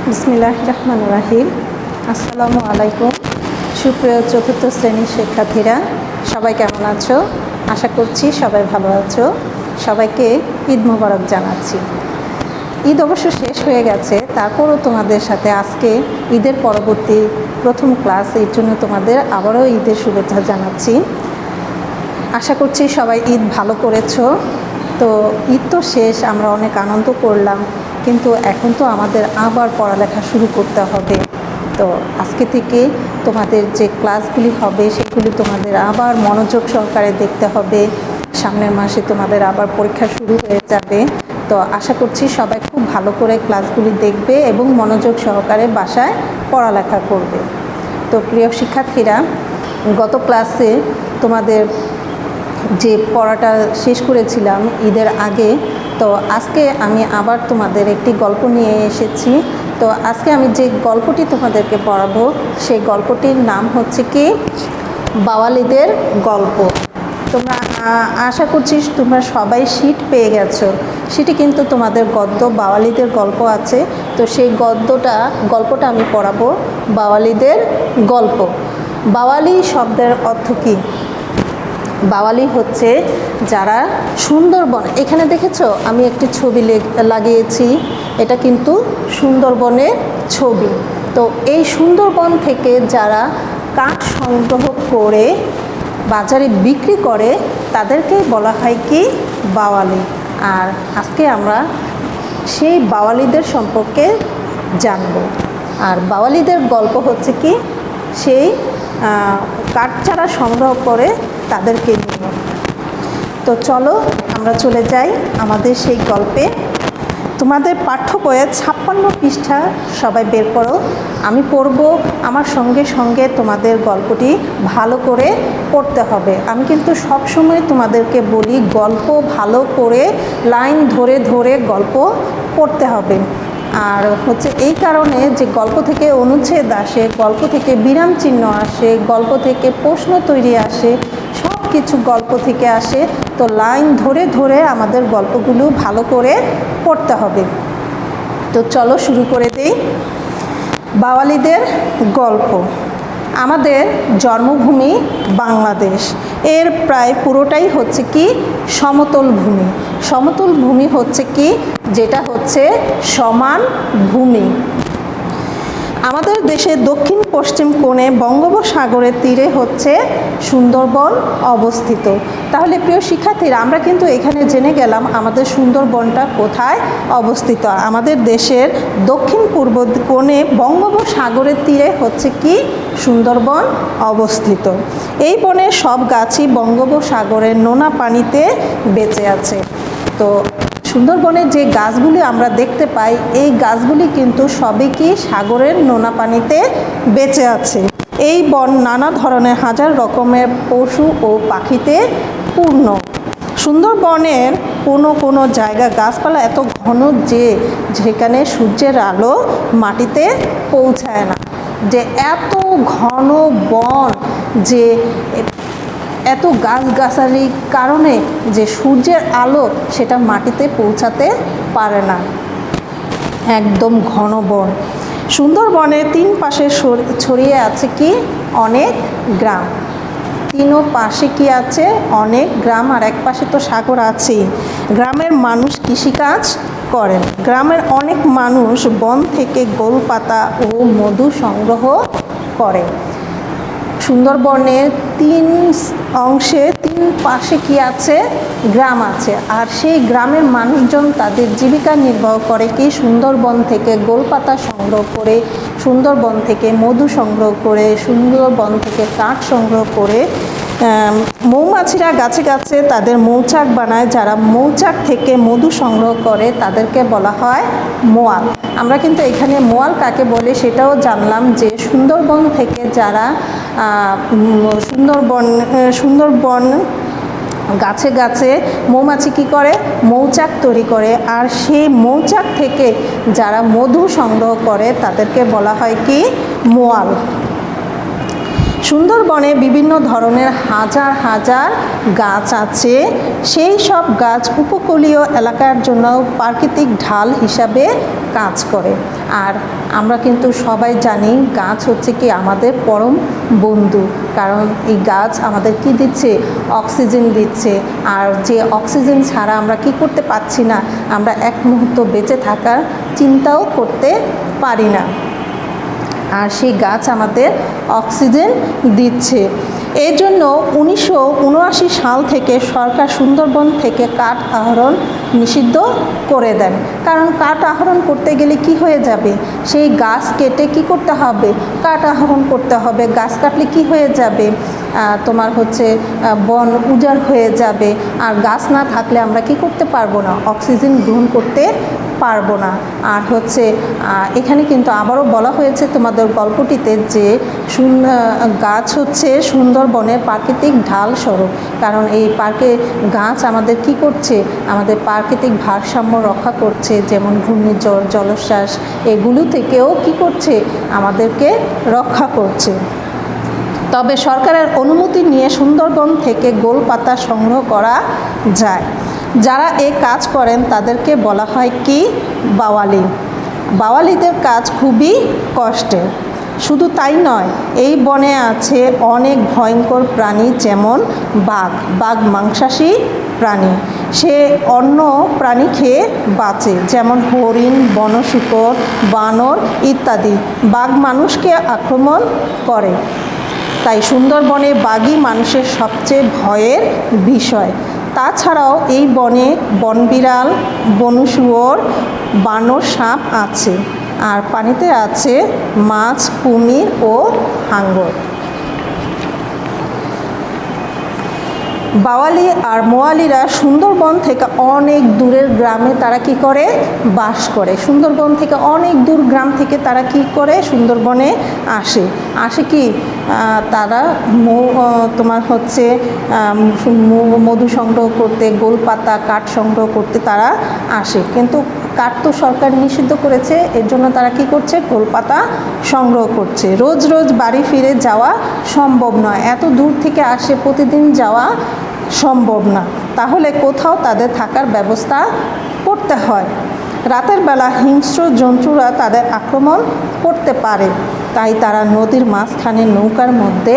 বিসমিল্লাহির রহমানির রহিম। আসসালামু আলাইকুম। সুপ্রিয় চতুর্থ শ্রেণীর শিক্ষার্থীরা, সবাই কেমন আছো? আশা করছি সবাই ভালো আছো। সবাইকে ঈদ মোবারক জানাচ্ছি। ঈদ অবশ্য শেষ হয়ে গেছে, তারপরও তোমাদের সাথে আজকে ঈদের পরবর্তী প্রথম ক্লাস, এর জন্য তোমাদের আবারও ঈদের শুভেচ্ছা জানাচ্ছি। আশা করছি সবাই ঈদ ভালো করেছো। তো ঈদ তো শেষ, আমরা অনেক আনন্দ করলাম, কিন্তু এখন তো আমাদের আবার পড়ালেখা শুরু করতে হবে। তো আজকে থেকে তোমাদের যে ক্লাসগুলি হবে সেগুলি তোমাদের আবার মনোযোগ সহকারে দেখতে হবে। সামনের মাসে তোমাদের আবার পরীক্ষা শুরু হয়ে যাবে। তো আশা করছি সবাই খুব ভালো করে ক্লাসগুলি দেখবে এবং মনোযোগ সহকারে বাসায় পড়ালেখা করবে। তো প্রিয় শিক্ষার্থীরা, গত ক্লাসে তোমাদের যে পড়াটা শেষ করেছিলাম ঈদের আগে, তো আজকে আমি আবার তোমাদের একটি গল্প নিয়ে এসেছি। তো আজকে আমি যে গল্পটি তোমাদেরকে পড়াবো সেই গল্পটির নাম হচ্ছে কি বাওয়ালিদের গল্প। তোমরা আশা করছি তোমরা সবাই শীট পেয়ে গেছো। সেটি কিন্তু তোমাদের গদ্য বাওয়ালিদের গল্প আছে। তো সেই গল্পটা আমি পড়াবো বাওয়ালিদের গল্প। বাওয়ালি শব্দের অর্থ কী? বাওয়ালি হচ্ছে যারা সুন্দরবন, এখানে দেখেছো আমি একটি ছবি লাগিয়েছি, এটা কিন্তু সুন্দরবনের ছবি। তো এই সুন্দরবন থেকে যারা কাঠ সংগ্রহ করে বাজারে বিক্রি করে তাদেরকেই বলা হয় কি বাওয়ালি। আর আজকে আমরা সেই বাওয়ালিদের সম্পর্কে জানব। আর বাওয়ালিদের গল্প হচ্ছে কি সেই কাঠ চারা সংগ্রহ করে তাদেরকে নিয়ে। তো চলো আমরা চলে যাই আমাদের সেই গল্পে। তোমাদের পাঠ্য বইয়ে 56 পৃষ্ঠা সবাই বের করো, আমি পড়ব। আমার সঙ্গে সঙ্গে তোমাদের গল্পটি ভালো করে পড়তে হবে। আমি কিন্তু সবসময় তোমাদেরকে বলি গল্প ভালো করে লাইন ধরে ধরে গল্প পড়তে হবে। আর হচ্ছে এই কারণে যে গল্প থেকে অনুচ্ছেদ আসে, গল্প থেকে বিরাম চিহ্ন আসে, গল্প থেকে প্রশ্ন তৈরি আসে, সব কিছু গল্প থেকে আসে। তো লাইন ধরে ধরে আমাদের গল্পগুলো ভালো করে পড়তে হবে। তো চলো শুরু করে দেই। বাওয়ালিদের গল্প। আমাদের জন্মভূমি বাংলাদেশ, এর প্রায় পুরোটাই হচ্ছে কি সমতল ভূমি। সমতল ভূমি হচ্ছে কি, যেটা হচ্ছে সমান ভূমি। আমাদের দেশের দক্ষিণ পশ্চিম কোণে বঙ্গোপসাগরের তীরে হচ্ছে সুন্দরবন অবস্থিত। তাহলে প্রিয় শিক্ষার্থীরা, আমরা কিন্তু এখানে জেনে গেলাম আমাদের সুন্দরবনটা কোথায় অবস্থিত। আমাদের দেশের দক্ষিণ পূর্ব কোণে বঙ্গোপসাগরের তীরে হচ্ছে কি সুন্দরবন অবস্থিত। এই বনের সব গাছই বঙ্গোপসাগরের নোনা পানিতে বেঁচে আছে। তো সুন্দরবনের যে গাছগুলি আমরা দেখতে পাই, এই গাছগুলি কিন্তু সবই কি সাগরের নোনা পানিতে বেঁচে আছে। এই বন নানা ধরনের হাজার রকমের পশু ও পাখিতে পূর্ণ। সুন্দরবনের কোনো কোনো জায়গা গাছপালা এত ঘন যে যেখানে সূর্যের আলো মাটিতে পৌঁছায় না। যে এত ঘন বন, যে এত গাছগাছালির কারণে যে সূর্যের আলো সেটা মাটিতে পৌঁছাতে পারে না, একদম ঘন বন। সুন্দরবনের তিন পাশে ছড়িয়ে আছে কি অনেক গ্রাম। তিনও পাশে কি আছে অনেক গ্রাম, আর এক পাশে তো সাগর আছেই। গ্রামের মানুষ কৃষিকাজ করেন। গ্রামের অনেক মানুষ বন থেকে গোলপাতা ও মধু সংগ্রহ করে। সুন্দরবনের তিন অংশে তিন পাশে কি আছে গ্রাম আছে, আর সেই গ্রামের মানুষজন তাদের জীবিকা নির্বাহ করে কি সুন্দরবন থেকে গোলপাতা সংগ্রহ করে, সুন্দরবন থেকে মধু সংগ্রহ করে, সুন্দরবন থেকে কাঠ সংগ্রহ করে। মৌমাছিরা গাছে গাছে তাদের মৌচাক বানায়। যারা মৌচাক থেকে মধু সংগ্রহ করে তাদেরকে বলা হয় মোয়াল। আমরা কিন্তু এখানে মোয়াল কাকে বলে সেটাও জানলাম, যে সুন্দরবন থেকে যারা সুন্দরবন গাছে গাছে মৌমাছি কী করে মৌচাক তৈরি করে, আর সেই মৌচাক থেকে যারা মধু সংগ্রহ করে তাদেরকে বলা হয় কি মোয়াল। সুন্দরবনে বিভিন্ন ধরনের হাজার হাজার গাছ আছে। সেই সব গাছ উপকূলীয় এলাকার জন্য প্রাকৃতিক ঢাল হিসাবে কাজ করে। আর আমরা কিন্তু সবাই জানি গাছ হচ্ছে কি আমাদের পরম বন্ধু, কারণ এই গাছ আমাদের কি দিচ্ছে, অক্সিজেন দিচ্ছে। আর যে অক্সিজেন ছাড়া আমরা কি করতে পারছি না, আমরা এক মুহূর্ত বেঁচে থাকার চিন্তাও করতে পারি না। আর সেই গাছ আমাদের অক্সিজেন দিচ্ছে। এই জন্য 1979 সাল থেকে সরকার সুন্দরবন থেকে কাঠ আহরণ নিষিদ্ধ করে দেন। কারণ কাঠ আহরণ করতে গেলে কি হয়ে যাবে, সেই গাছ কেটে কি করতে হবে, কাঠ আহরণ করতে হবে। গাছ কাটলে কি হয়ে যাবে, তোমার হচ্ছে বন উজাড় হয়ে যাবে। আর গাছ না থাকলে আমরা কি করতে পারবো না, অক্সিজেন গ্রহণ করতে পারবো না। আর হচ্ছে এখানে কিন্তু আবারও বলা হয়েছে তোমাদের গল্পটিতে যে গাছ হচ্ছে সুন্দরবনের প্রাকৃতিক ঢাল স্বরূপ। কারণ এই পার্কে গাছ আমাদের কি করছে, আমাদের প্রাকৃতিক ভারসাম্য রক্ষা করছে, যেমন ঘূর্ণিঝড়, জলোচ্ছ্বাস, এগুলো থেকেও কি করছে, আমাদেরকে রক্ষা করছে। তবে সরকারের অনুমতি নিয়ে সুন্দরবন থেকে গোলপাতা সংগ্রহ করা যায়। যারা এই কাজ করেন তাদেরকে বলা হয় কি, বাওয়ালি। বাওয়ালিদের কাজ খুবই কষ্টের। শুধু তাই নয়, এই বনে আছে অনেক ভয়ঙ্কর প্রাণী, যেমন বাঘ মাংসাশী প্রাণী। সে অন্য প্রাণী খেয়ে বাঁচে, যেমন হরিণ, বনশূকর, বানর ইত্যাদি। বাঘ মানুষকে আক্রমণ করে, তাই সুন্দরবনে বাঘই মানুষের সবচেয়ে ভয়ের বিষয়। তাছাড়াও এই বনে বনবিড়াল, বনশুয়োর, বানর, সাপ আছে। আর পানিতে আছে মাছ, কুমির ও হাঙ্গর। বাওয়ালি আর মোয়ালিরা সুন্দরবন থেকে অনেক দূরের গ্রামে তারা কি করে, বাস করে। সুন্দরবন থেকে অনেক দূর গ্রাম থেকে তারা কি করে, সুন্দরবনে আসে কি তারা তোমার হচ্ছে মধু সংগ্রহ করতে, গোলপাতা, কাঠ সংগ্রহ করতে তারা আসে। কিন্তু কাঠ তো সরকার নিষিদ্ধ করেছে, এর জন্য তারা কি করছে, গোলপাতা সংগ্রহ করছে। রোজ রোজ বাড়ি ফিরে যাওয়া সম্ভব নয়, এত দূর থেকে আসে, প্রতিদিন যাওয়া সম্ভব না। তাহলে কোথাও তাদের থাকার ব্যবস্থা করতে হয়। রাতের বেলা হিংস্র জন্তুরা তাদের আক্রমণ করতে পারে, তাই তারা নদীর মাঝখানে নৌকার মধ্যে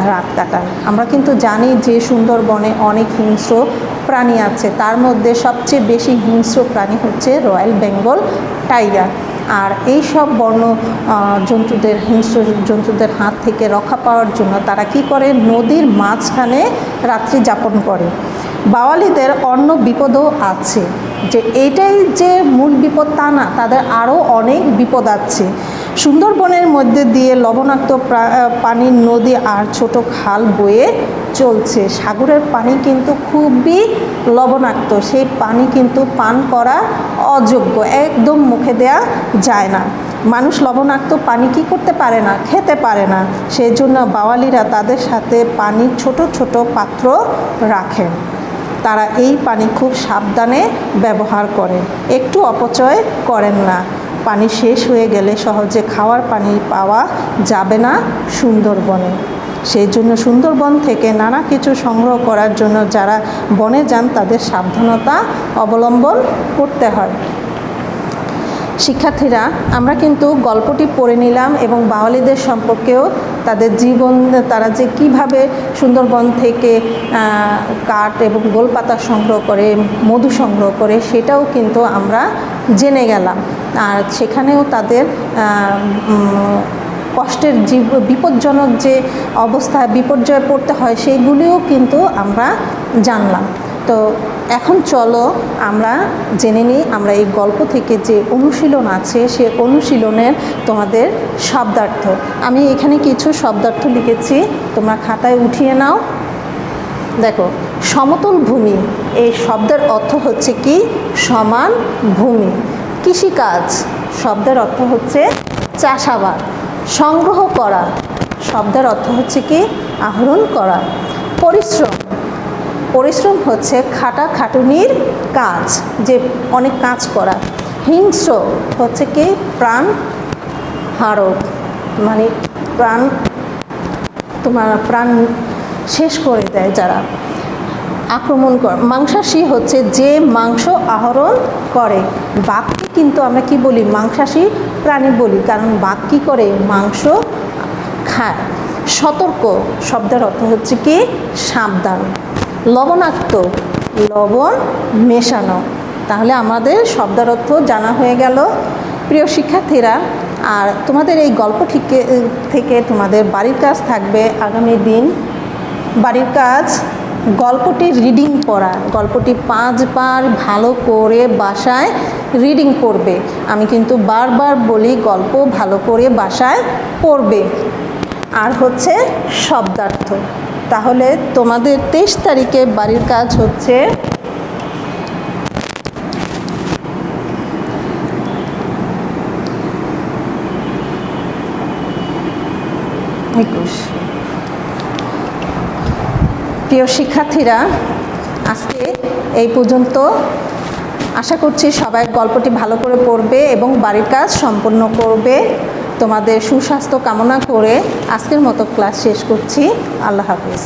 রাত কাটান। আমরা কিন্তু জানি যে সুন্দরবনে অনেক হিংস্র প্রাণী আছে, তার মধ্যে সবচেয়ে বেশি হিংস্র প্রাণী হচ্ছে রয়্যাল বেঙ্গল টাইগার। আর এই সব হিংস্র জন্তুদের হাত থেকে রক্ষা পাওয়ার জন্য তারা কি করে, নদীর মাঝখানে রাত্রি যাপন করে। বাওয়ালিদের অন্য বিপদও আছে, যে এইটাই যে মূল বিপদ তা না, তাদের আরও অনেক বিপদ আছে। সুন্দরবনের মধ্যে দিয়ে লবণাক্ত পানির নদী আর ছোট খাল বয়ে চলছে। সাগরের পানি কিন্তু খুবই লবণাক্ত, সেই পানি কিন্তু পান করা অযোগ্য, একদম মুখে দেয়া যায় না। মানুষ লবণাক্ত পানি কি করতে পারে না, খেতে পারে না। সেই জন্য বাওয়ালিরা তাদের সাথে পানির ছোট ছোট পাত্র রাখেন। তারা এই পানি খুব সাবধানে ব্যবহার করেন, একটু অপচয় করেন না। পানি শেষ হয়ে গেলে সহজে খাওয়ার পানি পাওয়া যাবে না সুন্দরবনে। সেই জন্য সুন্দরবন থেকে নানা কিছু সংগ্রহ করার জন্য যারা বনে যান তাদের সাবধানতা অবলম্বন করতে হয়। শিক্ষার্থীরা, আমরা কিন্তু গল্পটি পড়ে নিলাম এবং বাওয়ালিদের সম্পর্কেও, তাদের জীবন, তারা যে কিভাবে সুন্দরবন থেকে কাঠ এবং গোলপাতা সংগ্রহ করে, মধু সংগ্রহ করে, সেটাও কিন্তু আমরা জেনে গেলাম। আর সেখানেও তাদের কষ্টের বিপজ্জনক যে অবস্থা, বিপর্যয়ে পড়তে হয়, সেইগুলিও কিন্তু আমরা জানলাম। তো এখন চলো আমরা জেনে নিই, আমরা এই গল্প থেকে যে অনুশীলন আছে সে অনুশীলনের তোমাদের শব্দার্থ। আমি এখানে কিছু শব্দার্থ লিখেছি, তোমরা খাতায় উঠিয়ে নাও। দেখো, সমতল ভূমি, এই শব্দের অর্থ হচ্ছে কি, সমান ভূমি। কৃষিকাজ শব্দের অর্থ হচ্ছে চাষাবাদ। সংগ্রহ করা শব্দের অর্থ হচ্ছে কি, আহরণ করা। পরিশ্রম হচ্ছে খাটাখাটুনির কাজ, যে অনেক কাজ করা। হিংস্র হচ্ছে কি, প্রাণ হারক, মানে প্রাণ শেষ করে দেয় যারা আক্রমণ করে। মাংসাশী হচ্ছে যে মাংস আহরণ করে। বাঘকে কিন্তু আমরা কি বলি, মাংসাশী প্রাণী বলি, কারণ বাঘ কী করে, মাংস খায়। সতর্ক শব্দের অর্থ হচ্ছে কি, সাবধান। লবণাক্ত, লবণ মেশানো। তাহলে আমাদের শব্দের অর্থ জানা হয়ে গেল। প্রিয় শিক্ষার্থীরা, আর তোমাদের এই গল্প থেকে তোমাদের বাড়ির কাজ থাকবে আগামী দিন। বাড়ির কাজ, গল্পটি রিডিং পড়া। গল্পটি 5 বার ভালো করে বাসায় রিডিং পড়বে। আমি কিন্তু বারবার বলি, গল্প ভালো করে বাসায় পড়বে। আর হচ্ছে শব্দার্থ। তাহলে তোমাদের 23 তারিখে বাড়ির কাজ হচ্ছে প্রিয় শিক্ষার্থীরা, আজকে এই পর্যন্ত। আশা করছি সবাই গল্পটি ভালো করে পড়বে এবং বাড়ির কাজ সম্পন্ন করবে। তোমাদের সুস্বাস্থ্য কামনা করে আজকের মতো ক্লাস শেষ করছি। আল্লাহ হাফেজ।